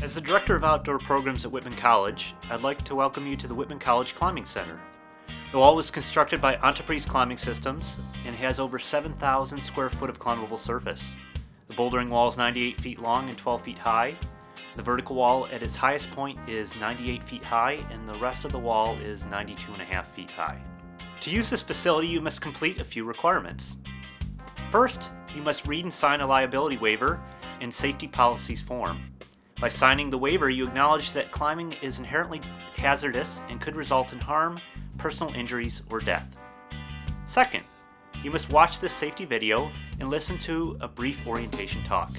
As the Director of Outdoor Programs at Whitman College, I'd like to welcome you to the Whitman College Climbing Center. The wall was constructed by Entreprise Climbing Systems and has over 7,000 square foot of climbable surface. The bouldering wall is 98 feet long and 12 feet high. The vertical wall at its highest point is 98 feet high, and the rest of the wall is 92.5 feet high. To use this facility, you must complete a few requirements. First, you must read and sign a liability waiver in safety policies form. By signing the waiver, you acknowledge that climbing is inherently hazardous and could result in harm, personal injuries, or death. Second, you must watch this safety video and listen to a brief orientation talk.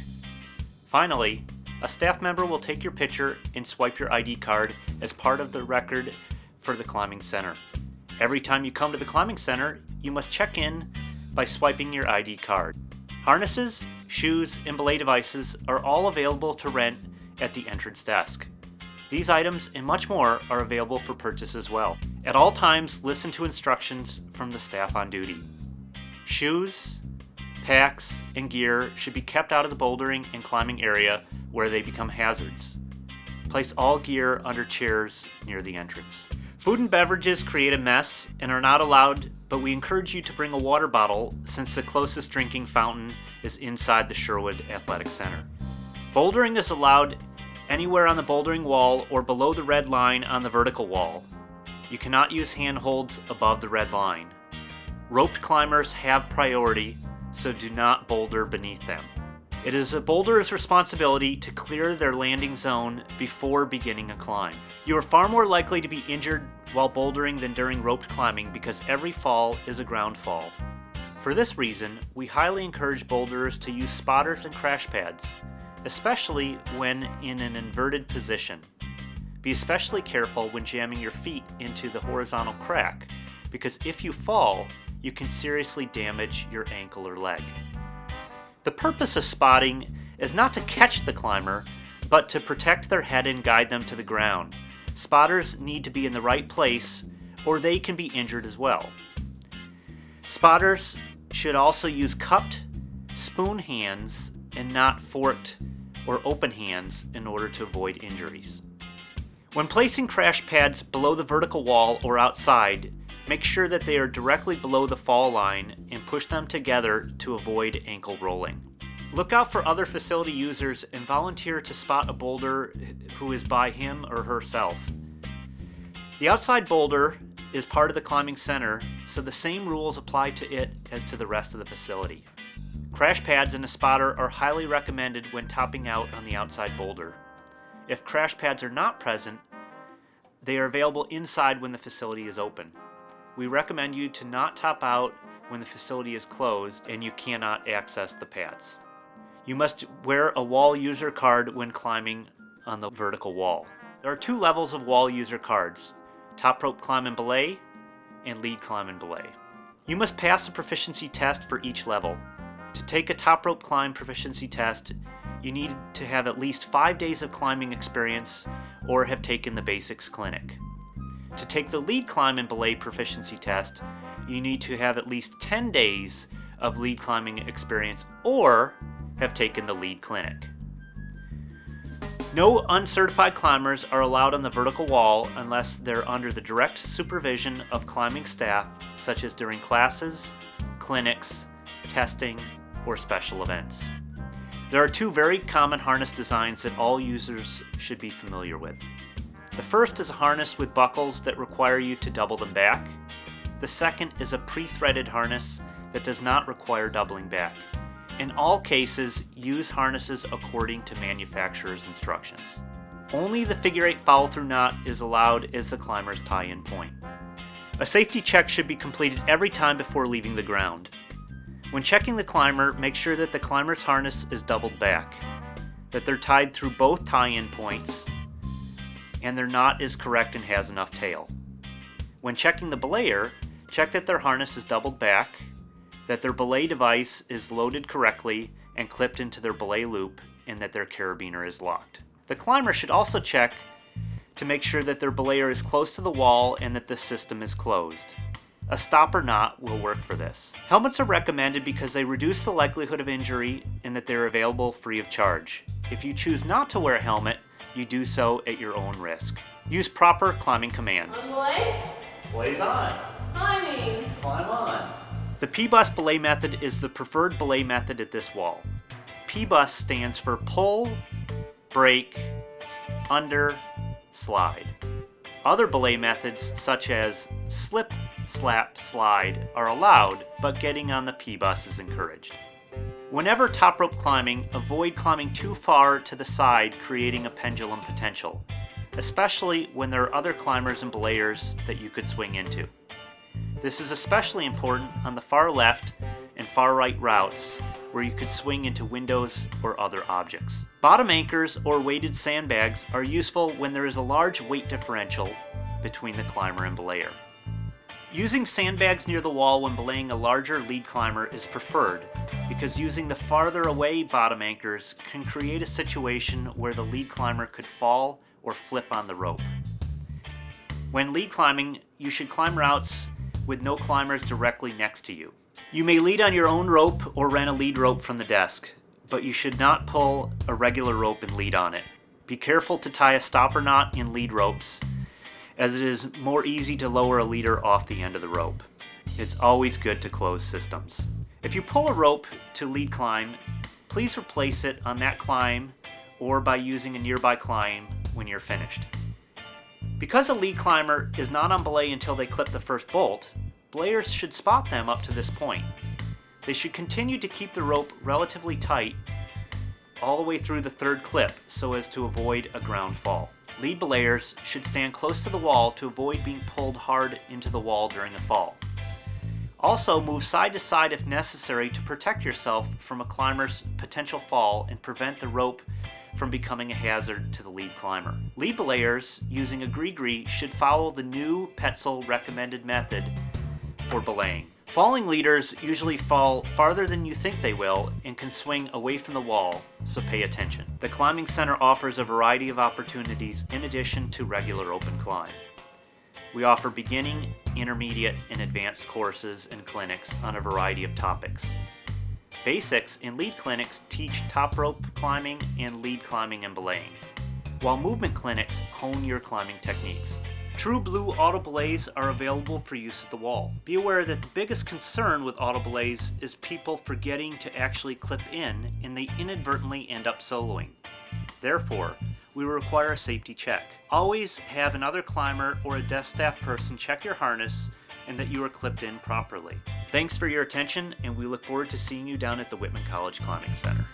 Finally, a staff member will take your picture and swipe your ID card as part of the record for the climbing center. Every time you come to the climbing center, you must check in by swiping your ID card. Harnesses, shoes, and belay devices are all available to rent at the entrance desk. These items and much more are available for purchase as well. At all times, listen to instructions from the staff on duty. Shoes, packs, and gear should be kept out of the bouldering and climbing area where they become hazards. Place all gear under chairs near the entrance. Food and beverages create a mess and are not allowed, but we encourage you to bring a water bottle since the closest drinking fountain is inside the Sherwood Athletic Center. Bouldering is allowed anywhere on the bouldering wall or below the red line on the vertical wall. You cannot use handholds above the red line. Roped climbers have priority, so do not boulder beneath them. It is a boulderer's responsibility to clear their landing zone before beginning a climb. You are far more likely to be injured while bouldering than during roped climbing because every fall is a ground fall. For this reason, we highly encourage boulderers to use spotters and crash pads, especially when in an inverted position. Be especially careful when jamming your feet into the horizontal crack, because if you fall, you can seriously damage your ankle or leg. The purpose of spotting is not to catch the climber, but to protect their head and guide them to the ground. Spotters need to be in the right place, or they can be injured as well. Spotters should also use cupped spoon hands and not forked or open hands in order to avoid injuries. When placing crash pads below the vertical wall or outside, make sure that they are directly below the fall line and push them together to avoid ankle rolling. Look out for other facility users and volunteer to spot a boulder who is by him or herself. The outside boulder is part of the climbing center, so the same rules apply to it as to the rest of the facility. Crash pads and a spotter are highly recommended when topping out on the outside boulder. If crash pads are not present, they are available inside when the facility is open. We recommend you to not top out when the facility is closed and you cannot access the pads. You must wear a wall user card when climbing on the vertical wall. There are two levels of wall user cards: top rope climb and belay, and lead climb and belay. You must pass a proficiency test for each level. To take a top rope climb proficiency test, you need to have at least 5 days of climbing experience or have taken the basics clinic. To take the lead climb and belay proficiency test, you need to have at least 10 days of lead climbing experience or have taken the lead clinic. No uncertified climbers are allowed on the vertical wall unless they're under the direct supervision of climbing staff, such as during classes, clinics, testing, or special events. There are two very common harness designs that all users should be familiar with. The first is a harness with buckles that require you to double them back. The second is a pre-threaded harness that does not require doubling back. In all cases, use harnesses according to manufacturer's instructions. Only the figure 8 follow-through knot is allowed as the climber's tie-in point. A safety check should be completed every time before leaving the ground. When checking the climber, make sure that the climber's harness is doubled back, that they're tied through both tie-in points, and their knot is correct and has enough tail. When checking the belayer, check that their harness is doubled back, that their belay device is loaded correctly and clipped into their belay loop, and that their carabiner is locked. The climber should also check to make sure that their belayer is close to the wall and that the system is closed. A stopper knot will work for this. Helmets are recommended because they reduce the likelihood of injury and that they're available free of charge. If you choose not to wear a helmet, you do so at your own risk. Use proper climbing commands. On belay? Belay's on. Climbing. Climb on. The P-bus belay method is the preferred belay method at this wall. P-bus stands for pull, break, under, slide. Other belay methods such as slip, slap, slide are allowed, but getting on the P-bus is encouraged. Whenever top rope climbing, avoid climbing too far to the side, creating a pendulum potential, especially when there are other climbers and belayers that you could swing into. This is especially important on the far left and far right routes, where you could swing into windows or other objects. Bottom anchors or weighted sandbags are useful when there is a large weight differential between the climber and belayer. Using sandbags near the wall when belaying a larger lead climber is preferred, because using the farther away bottom anchors can create a situation where the lead climber could fall or flip on the rope. When lead climbing, you should climb routes with no climbers directly next to you. You may lead on your own rope or rent a lead rope from the desk, but you should not pull a regular rope and lead on it. Be careful to tie a stopper knot in lead ropes, as it is more easy to lower a leader off the end of the rope. It's always good to close systems. If you pull a rope to lead climb, please replace it on that climb or by using a nearby climb when you're finished. Because a lead climber is not on belay until they clip the first bolt, belayers should spot them up to this point. They should continue to keep the rope relatively tight all the way through the third clip so as to avoid a ground fall. Lead belayers should stand close to the wall to avoid being pulled hard into the wall during a fall. Also, move side to side if necessary to protect yourself from a climber's potential fall and prevent the rope from becoming a hazard to the lead climber. Lead belayers using a gree-gree should follow the new Petzl recommended method for belaying. Falling leaders usually fall farther than you think they will and can swing away from the wall, so pay attention. The Climbing Center offers a variety of opportunities in addition to regular open climb. We offer beginning, intermediate, and advanced courses and clinics on a variety of topics. Basics and lead clinics teach top rope climbing and lead climbing and belaying, while movement clinics hone your climbing techniques. True Blue auto belays are available for use at the wall. Be aware that the biggest concern with auto belays is people forgetting to actually clip in and they inadvertently end up soloing. Therefore, we will require a safety check. Always have another climber or a desk staff person check your harness and that you are clipped in properly. Thanks for your attention, and we look forward to seeing you down at the Whitman College Climbing Center.